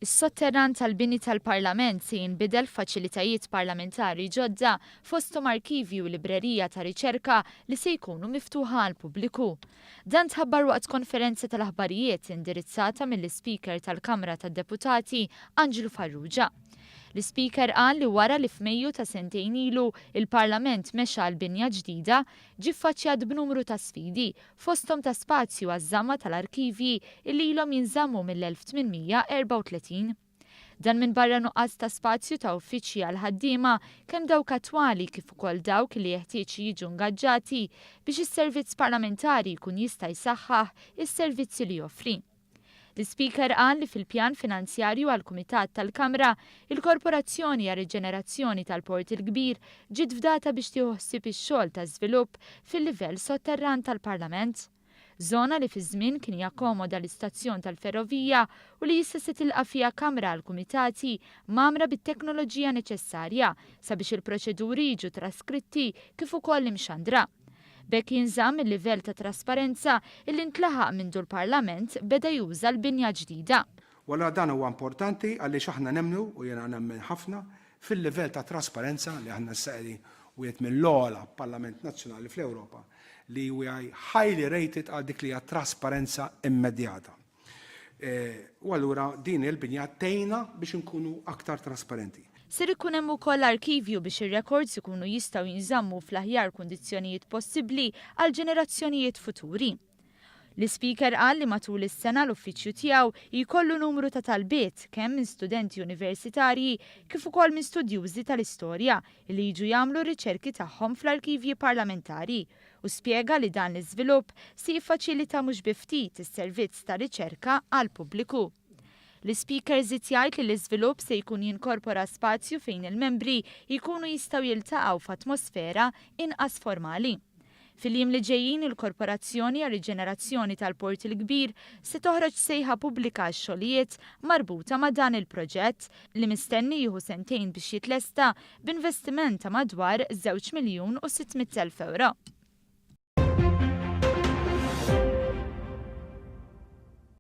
Is-Sotteran tal-bini tal-Parlament se jinbidel faċilitajiet parlamentari ġodda fosthom arkivji u librerija ta' riċerka li se jkunu miftuħa għall-pubbliku. Dan tħabbar waqt konferenza tal-aħbarijiet indirizzata mill-Speaker tal-Kamra tad-Deputati Anġlu Farrugia. L-Speaker qal li wara li f'Mejju ta' sentejn ilu il-Parlament mexa l-binja ġdida ġie ffaċċjat b'numru ta' sfidi fosthom ta' spazju għaż-żamma tal-arkivji li ilhom jinżammu mill-1834. Dan minbarra nuqqas ta' spazju ta' uffiċċji għal ħaddiema kemm dawk attwali kif ukoll dawk li jeħtieġ jiġu ngaġġati biex is-servizz parlamentari jkun jista' jsaħħaħ is-servizzi li joffri. L-Speaker qal li fil-pjan finanzjarju għall-Kumitat tal-Kamra il-Korporazzjoni għar riġenerazzjoni tal-Port il-Kbir ġiet fdata biex tieħu ħsieb ix-xogħol ta' żvilupp fil-livell sotterran tal-Parlament. Żona li fi żmien kien jakkomoda l-istazzjon tal-ferrovija u li issa se tilqa' fiha kamra għal kumitati magħmra bit-teknoloġija neċessarja sabiex il-proċeduri jiġu traskritti kif ukoll imxandra. Bekk jinżamm il-livell ta' trasparenza illi ntlaħaq mindu l-Parlament beda juża l-binja ġdida. Wara dan huwa importanti għaliex aħna nemmnu u jiena nemmen ħafna fil-livell ta' trasparenza li aħna s-saqri u jgħid mill-ogħla Parlament Nazzjonali fl-Ewropa li huwa highly rated għal dik li hija trasparenza immedjata. U allura din il-binja tgħinna biex inkunu aktar trasparenti. Ser ikun hemm ukoll arkivju biex ir-records ikunu jistgħu jinżammu fl-aħjar kundizzjonijiet possibbli għal ġenerazzjonijiet futuri. L-Speaker qal li matul is-sena l-uffiċċju tiegħu jkollu numru ta' talbiet kemm minn studenti universitarji kif ukoll minn studjużi tal-istorja li jiġu jagħmlu r-riċerki tagħhom fl-arkivji parlamentari u spjega li dan l-iżvilupp se jiffaċilita mhux bi ftit is-servizz ta' riċerka għall-pubbliku. L-Speaker żied jgħid li l-iżvilupp se jkun jinkorpora spazju fejn il-membri jkunu jistgħu jiltaqgħu f'atmosfera inqas formali. Fil-jiem li ġejjin il-Korporazzjoni għar riġenerazzjoni tal-Port il-Kbir se toħroġ sejħa pubblika għax-xogħlijiet marbuta ma' dan il-proġett li mistenni jieħu sentejn biex jitlesta b'investiment ta' madwar 2,600,000 euro.